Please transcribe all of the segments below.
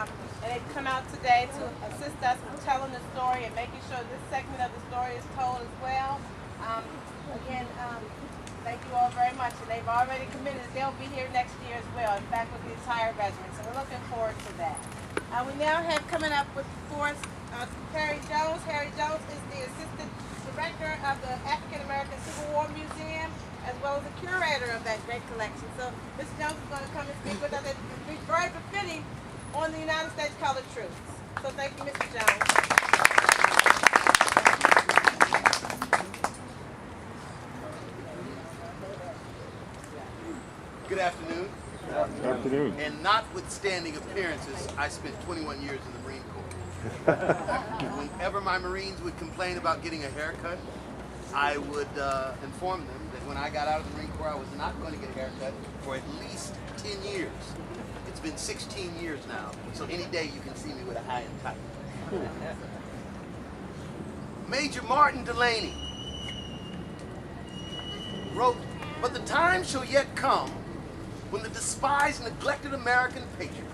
and they've come out today to assist us with telling the story and making sure this segment of the story is told as well. Again, thank you all very much. And they've already committed that they'll be here next year as well, in fact, with the entire regiment. So we're looking forward to that. We now have coming up with before us Harry Jones. Harry Jones is the Assistant Director of the African American Civil War Museum, as well as the curator of that great collection. So Ms. Jones is going to come and speak with us. It's very befitting on the United States Colored Troops. So thank you, Mr. Jones. Good afternoon. Good afternoon. And notwithstanding appearances, I spent 21 years in the Marine Corps. Whenever my Marines would complain about getting a haircut, I would inform them that when I got out of the Marine Corps, I was not going to get a haircut for at least 10 years. It's been 16 years now, so any day you can see me with a high and tight. Major Martin Delaney wrote, "But the time shall yet come when the despised, neglected American patriot,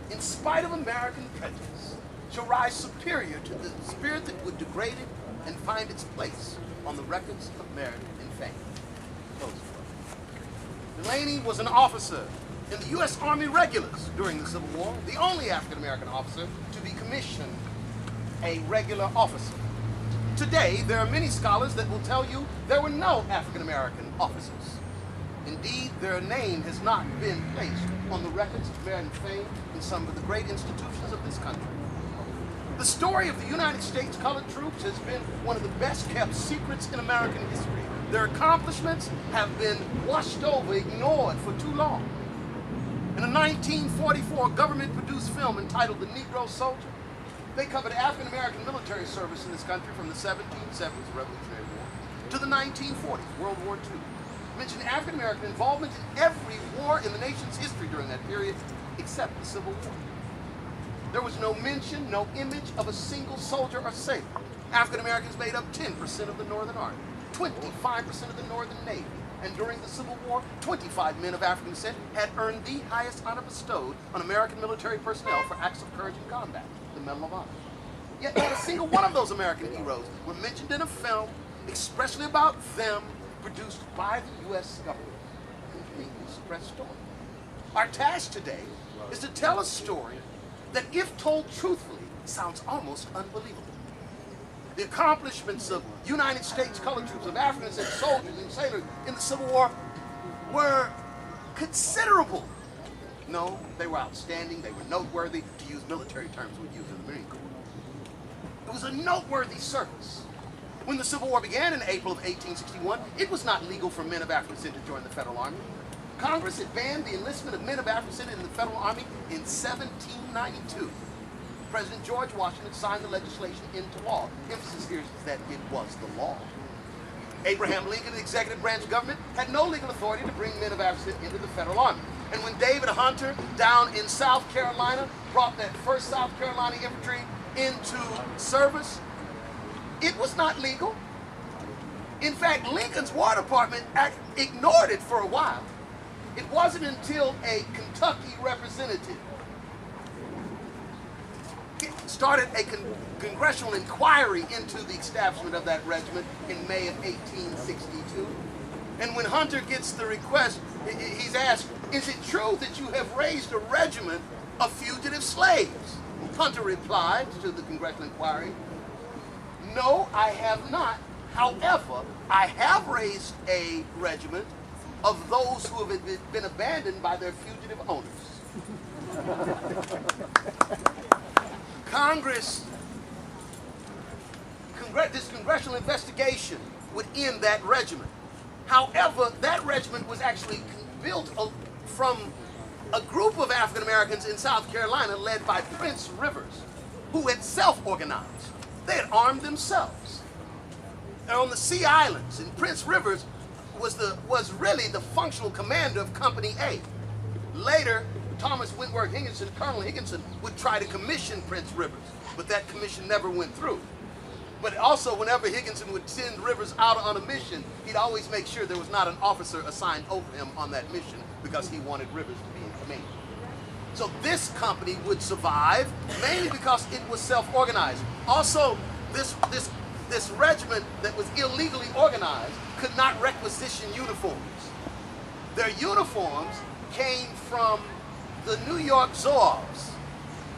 in spite of American prejudice, shall rise superior to the spirit that would degrade it and find its place on the records of merit and fame." Close quote. Delaney was an officer in the U.S. Army Regulars during the Civil War, the only African-American officer to be commissioned a regular officer. Today, there are many scholars that will tell you there were no African-American officers. Indeed, their name has not been placed on the records of merit and fame in some of the great institutions of this country. The story of the United States Colored Troops has been one of the best kept secrets in American history. Their accomplishments have been washed over, ignored for too long. In a 1944 government-produced film entitled The Negro Soldier, they covered African-American military service in this country from the 1770s, the Revolutionary War, to the 1940s, World War II. Mentioned African-American involvement in every war in the nation's history during that period, except the Civil War. There was no mention, no image of a single soldier or sailor. African-Americans made up 10% of the Northern Army, 25% of the Northern Navy, and during the Civil War, 25 men of African descent had earned the highest honor bestowed on American military personnel for acts of courage in combat, the Medal of Honor. Yet not a single one of those American heroes were mentioned in a film expressly about them, produced by the U.S. government. Completely suppressed story. Our task today is to tell a story that, if told truthfully, sounds almost unbelievable. The accomplishments of United States Colored Troops, of Africans and soldiers and sailors in the Civil War were considerable. No, they were outstanding, they were noteworthy, to use military terms we use in the Marine Corps. It was a noteworthy service. When the Civil War began in April of 1861, it was not legal for men of African descent to join the Federal Army. Congress had banned the enlistment of men of African descent in the Federal Army in 1792. President George Washington signed the legislation into law. Emphasis here is that it was the law. Abraham Lincoln, the executive branch government, had no legal authority to bring men of African descent into the Federal Army. And when David Hunter, down in South Carolina, brought that first South Carolina infantry into service, it was not legal. In fact, Lincoln's War Department ignored it for a while. It wasn't until a Kentucky representative started a congressional inquiry into the establishment of that regiment in May of 1862. And when Hunter gets the request, he's asked, "Is it true that you have raised a regiment of fugitive slaves?" Hunter replied to the congressional inquiry, "No, I have not. However, I have raised a regiment of those who have been abandoned by their fugitive owners." This congressional investigation would end that regiment. However, that regiment was actually built from a group of African Americans in South Carolina led by Prince Rivers, who had self-organized. They had armed themselves. They're on the Sea Islands, and Prince Rivers was really the functional commander of Company A. Later, Thomas Wentworth Higginson, Colonel Higginson, would try to commission Prince Rivers, but that commission never went through. But also, whenever Higginson would send Rivers out on a mission, he'd always make sure there was not an officer assigned over him on that mission, because he wanted Rivers to be in command. So this company would survive mainly because it was self-organized. Also, this regiment that was illegally organized could not requisition uniforms. Their uniforms came from the New York Zouaves,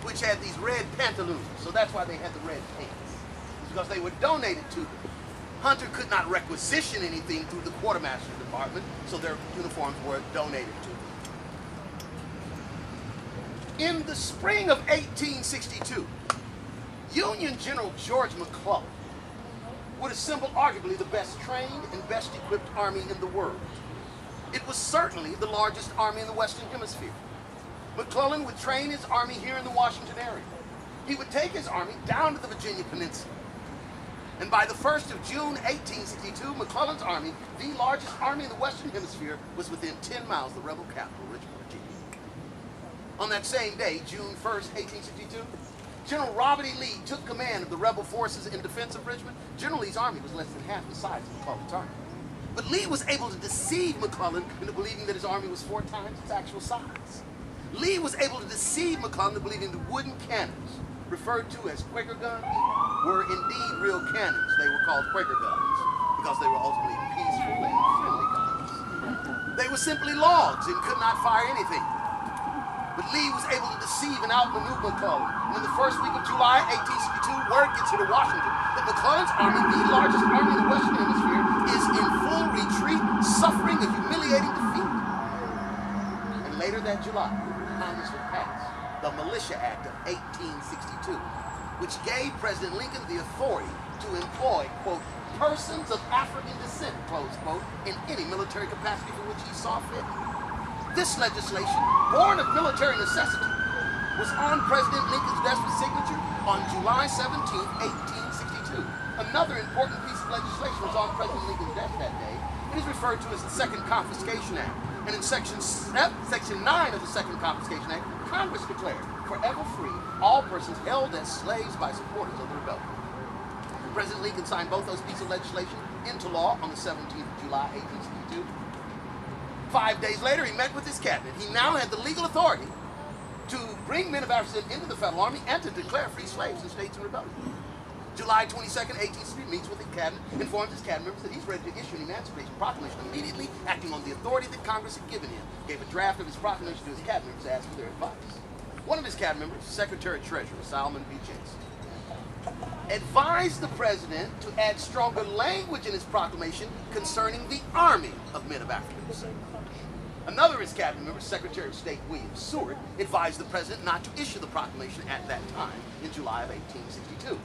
which had these red pantaloons. So that's why they had the red pants. It's because they were donated to them. Hunter could not requisition anything through the quartermaster department, so their uniforms were donated to them. In the spring of 1862, Union General George McClellan would assemble arguably the best trained and best equipped army in the world. It was certainly the largest army in the Western Hemisphere. McClellan would train his army here in the Washington area. He would take his army down to the Virginia Peninsula. And by the 1st of June, 1862, McClellan's army, the largest army in the Western Hemisphere, was within 10 miles of the rebel capital, Richmond, Virginia. On that same day, June 1st, 1862, General Robert E. Lee took command of the rebel forces in defense of Richmond. General Lee's army was less than half the size of McClellan's army. But Lee was able to deceive McClellan into believing that his army was 4 times its actual size. Lee was able to deceive McClellan into believing the wooden cannons, referred to as Quaker guns, were indeed real cannons. They were called Quaker guns because they were ultimately peaceful and friendly guns. They were simply logs and could not fire anything. But Lee was able to deceive and outmaneuver McClellan. And in the first week of July 1862, word gets here to Washington that McClellan's army, the largest army in the Western Hemisphere, is in full retreat, suffering a humiliating defeat. And later that July, Congress would pass the Militia Act of 1862, which gave President Lincoln the authority to employ, quote, persons of African descent, close quote, in any military capacity for which he saw fit. This legislation, born of military necessity, was on President Lincoln's desk with signature on July 17, 1862. Another important piece of legislation was on President Lincoln's desk that day. It is referred to as the Second Confiscation Act. And in Section 9 of the Second Confiscation Act, Congress declared forever free all persons held as slaves by supporters of the rebellion. President Lincoln signed both those pieces of legislation into law on the 17th of July, 1862. 5 days later, he met with his cabinet. He now had the legal authority to bring men of African descent into the Federal Army and to declare free slaves in states in rebellion. July 22nd, 1863, meets with the cabinet, informs his cabinet members that he's ready to issue an Emancipation Proclamation immediately, acting on the authority that Congress had given him. Gave a draft of his proclamation to his cabinet members to ask for their advice. One of his cabinet members, Secretary-Treasurer Salmon B. Jensen, advised the president to add stronger language in his proclamation concerning the army of men of African descent. Another of his cabinet members, Secretary of State William Seward, advised the president not to issue the proclamation at that time in July of 1862.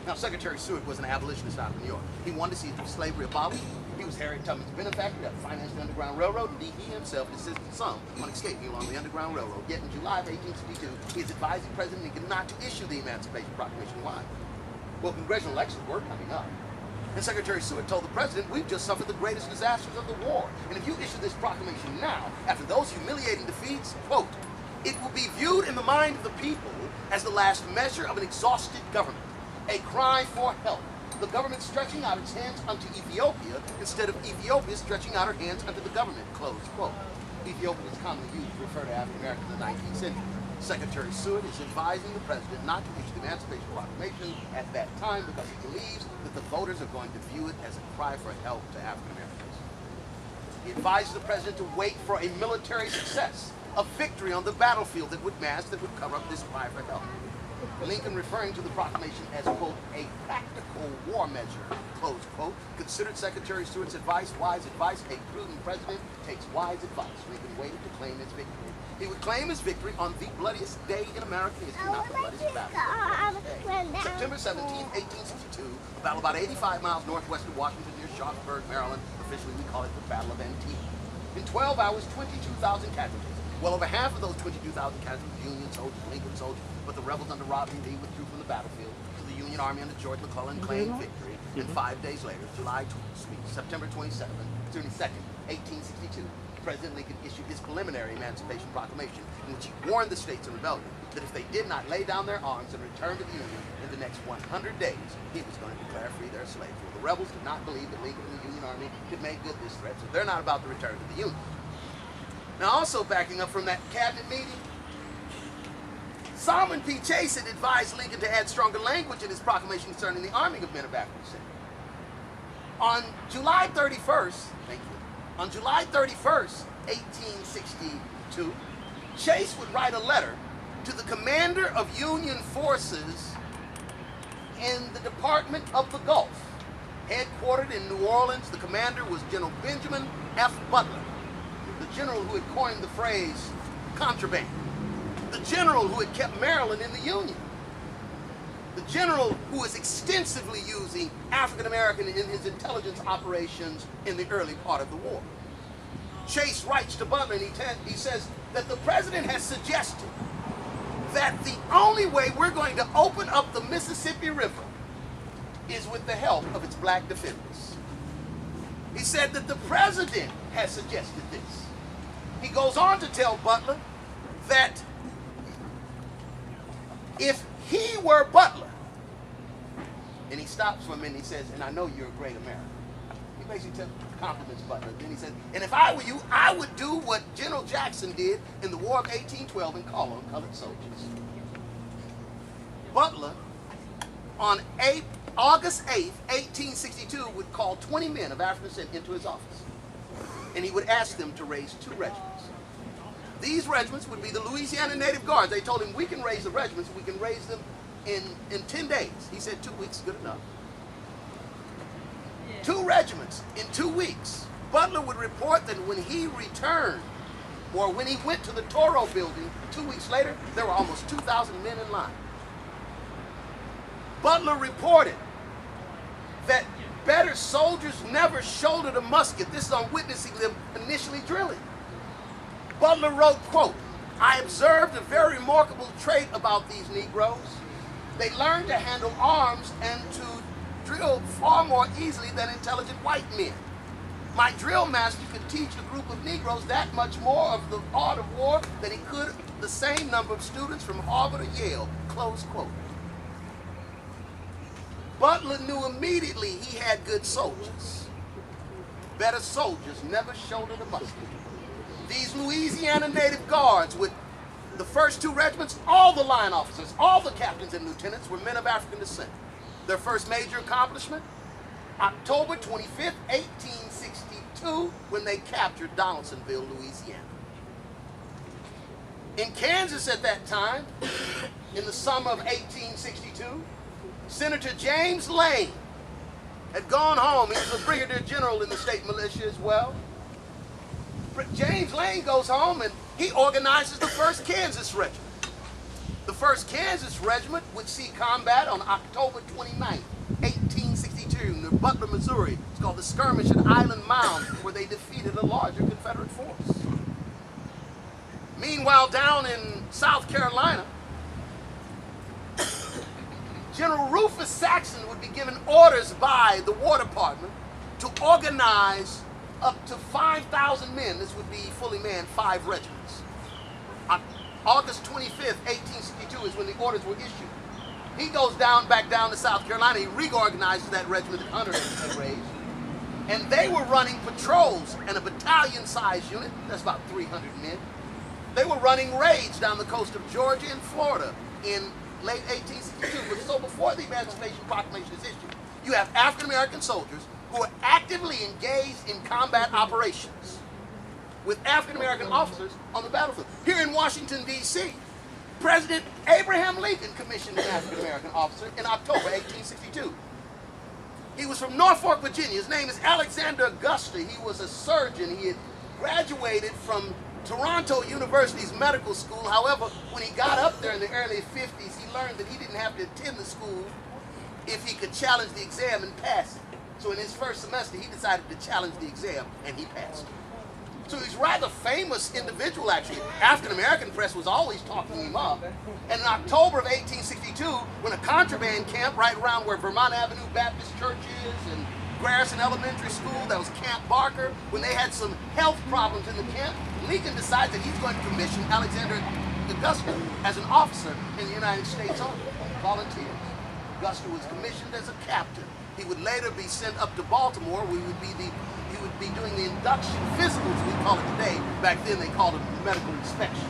Now, Secretary Seward was an abolitionist out of New York. He wanted to see slavery abolished. He was Harriet Tubman's benefactor that financed the Underground Railroad, and he himself assisted some on escaping along the Underground Railroad. Yet in July of 1862, he is advising President Lincoln not to issue the Emancipation Proclamation. Why? Well, congressional elections were coming up. And Secretary Seward told the president, we've just suffered the greatest disasters of the war. And if you issue this proclamation now, after those humiliating defeats, quote, it will be viewed in the mind of the people as the last measure of an exhausted government, a cry for help. The government stretching out its hands unto Ethiopia instead of Ethiopia stretching out her hands unto the government, close quote. Ethiopia was commonly used to refer to African Americans in the 19th century. Secretary Seward is advising the president not to issue the Emancipation Proclamation at that time because he believes that the voters are going to view it as a cry for help to African Americans. He advises the president to wait for a military success, a victory on the battlefield that would cover up this cry for help. Lincoln, referring to the proclamation as, quote, a practical war measure, close quote, considered Secretary Seward's advice wise advice. A prudent president takes wise advice. Lincoln waited to claim his victory. He would claim his victory on the bloodiest day in American history, not the bloodiest battle. September 17, 1862, a battle about 85 miles northwest of Washington near Sharpsburg, Maryland. Officially, we call it the Battle of Antietam. In 12 hours, 22,000 casualties. Well over half of those 22,000 casualties were Union soldiers, Lincoln soldiers, but the rebels under Robert E. Lee withdrew from the battlefield. So the Union Army under George McClellan claimed victory. And 5 days later, September 22nd, 1862, President Lincoln issued his preliminary Emancipation Proclamation, in which he warned the states in rebellion that if they did not lay down their arms and return to the Union in the next 100 days, he was going to declare free their slaves. Well, the rebels did not believe that Lincoln and the Union Army could make good this threat, so they're not about to return to the Union. Now, also backing up from that cabinet meeting, Salmon P. Chase had advised Lincoln to add stronger language in his proclamation concerning the arming of men of African descent. On July 31st, on July 31st, 1862, Chase would write a letter to the commander of Union forces in the Department of the Gulf. Headquartered in New Orleans, the commander was General Benjamin F. Butler, the general who had coined the phrase contraband, the general who had kept Maryland in the Union, the general who was extensively using African American in his intelligence operations in the early part of the war. Chase writes to Butler and he says that the president has suggested that the only way we're going to open up the Mississippi River is with the help of its black defenders. He said that the president has suggested this. He goes on to tell Butler that if he were Butler, and he stops for a minute and he says, and I know you're a great American. He basically compliments Butler. Then he said, and if I were you, I would do what General Jackson did in the War of 1812 and call on colored soldiers. Butler, on August 8th, 1862, would call 20 men of African descent into his office. And he would ask them to raise 2 regiments. These regiments would be the Louisiana Native Guards. They told him, we can raise the regiments, we can raise them in 10 days. He said 2 weeks, good enough. 2 regiments in 2 weeks. Butler would report that when he returned, or when he went to the Toro building 2 weeks later, there were almost 2,000 men in line. Butler reported that better soldiers never shouldered a musket. This is on witnessing them initially drilling. Butler wrote, quote, I observed a very remarkable trait about these Negroes. They learned to handle arms and to drill far more easily than intelligent white men. My drill master could teach a group of Negroes that much more of the art of war than he could the same number of students from Harvard or Yale, close quote. Butler knew immediately he had good soldiers. Better soldiers never shouldered a musket. These Louisiana Native Guards with the first 2 regiments, all the line officers, all the captains and lieutenants were men of African descent. Their first major accomplishment, October 25th, 1862, when they captured Donaldsonville, Louisiana. In Kansas at that time, in the summer of 1862, Senator James Lane had gone home. He was a brigadier general in the state militia as well. James Lane goes home and he organizes the 1st Kansas Regiment. The 1st Kansas Regiment would see combat on October 29th, 1862 near Butler, Missouri. It's called the Skirmish at Island Mound, where they defeated a larger Confederate force. Meanwhile, down in South Carolina, General Rufus Saxon would be given orders by the War Department to organize up to 5,000 men. This would be fully manned 5 regiments. On August 25th, 1862 is when the orders were issued. He goes back down to South Carolina. He reorganizes that regiment that Hunter had raised. And they were running patrols and a battalion-sized unit, that's about 300 men. They were running raids down the coast of Georgia and Florida in late 1862. But so before the Emancipation Proclamation is issued, you have African-American soldiers who are actively engaged in combat operations with African-American officers on the battlefield. Here in Washington, D.C., President Abraham Lincoln commissioned an African-American officer in October 1862. He was from Norfolk, Virginia. His name is Alexander Augusta. He was a surgeon. He had graduated from Toronto University's medical school. However, when he got up there in the early 50s, he learned that he didn't have to attend the school if he could challenge the exam and pass it. So in his first semester, he decided to challenge the exam, and he passed it. So he's a rather famous individual, actually. African-American press was always talking him up. And in October of 1862, when a contraband camp right around where Vermont Avenue Baptist Church is and Garrison Elementary School, that was Camp Barker, when they had some health problems in the camp, Lincoln decides that he's going to commission Alexander Augusta as an officer in the United States Army, volunteers. Augusta was commissioned as a captain. He would later be sent up to Baltimore, where he would be doing the induction physicals, we call it today. Back then they called it medical inspection.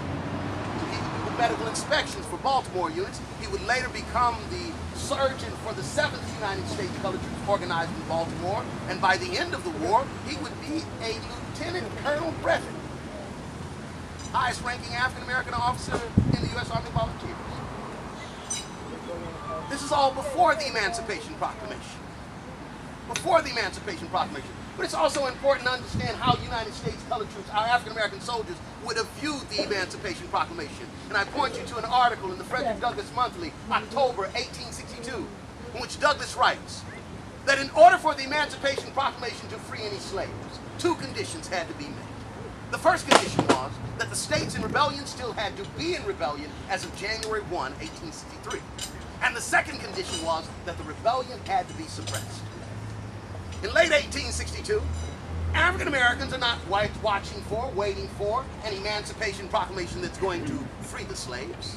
So he would do the medical inspections for Baltimore units. He would later become the surgeon for the 7th United States Colored Troops organized in Baltimore, and by the end of the war, he would be a lieutenant colonel brevet, highest ranking African-American officer in the U.S. Army Volunteers. This is all before the Emancipation Proclamation. Before the Emancipation Proclamation. But it's also important to understand how United States colored troops, our African-American soldiers, would have viewed the Emancipation Proclamation. And I point you to an article in the Frederick Douglass Monthly, October 1862, in which Douglass writes that in order for the Emancipation Proclamation to free any slaves, 2 conditions had to be met. The first condition was that the states in rebellion still had to be in rebellion as of January 1, 1863. And the second condition was that the rebellion had to be suppressed. In late 1862, African Americans are not watching for, waiting for an Emancipation Proclamation that's going to free the slaves.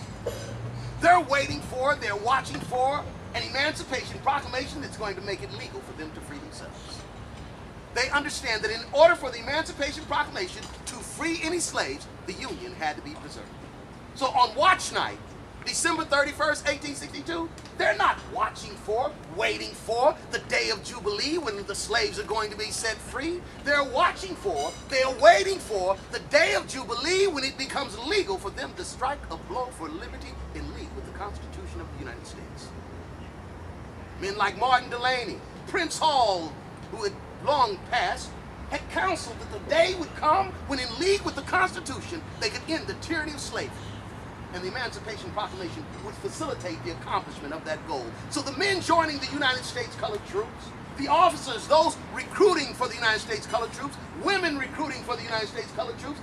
They're waiting for, they're watching for an Emancipation Proclamation that's going to make it legal for them to free themselves. They understand that in order for the Emancipation Proclamation to free any slaves, the Union had to be preserved. So on watch night, December 31st, 1862, they're not watching for, waiting for the day of Jubilee when the slaves are going to be set free. They're watching for, they're waiting for the day of Jubilee when it becomes legal for them to strike a blow for liberty in league with the Constitution of the United States. Men like Martin Delany, Prince Hall, who had long passed, had counseled that the day would come when in league with the Constitution, they could end the tyranny of slavery. And the Emancipation Proclamation would facilitate the accomplishment of that goal. So the men joining the United States colored troops, the officers, those recruiting for the United States colored troops, women recruiting for the United States colored troops,